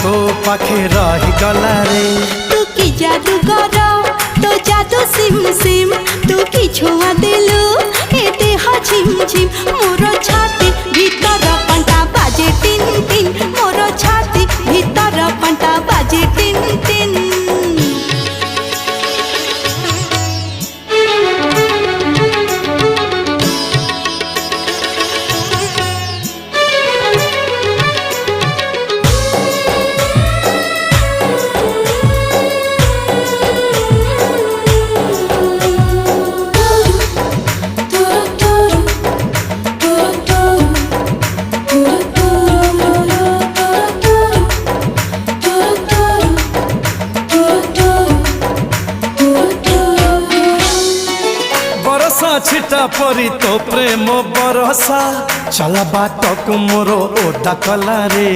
तो पाखे रही गला रे। तू की जादू कर तो जादू सिम सिम तू की छुआ दिलु ए देह झिम झिम मोर छाती भीतर पंटा बाजे टिन टिन मोर छाती भीतर पंटा बाजे टिन टिन। बरसा छिटा परी तो प्रेम बरसा चला बाट को मोर ओदा कला रे।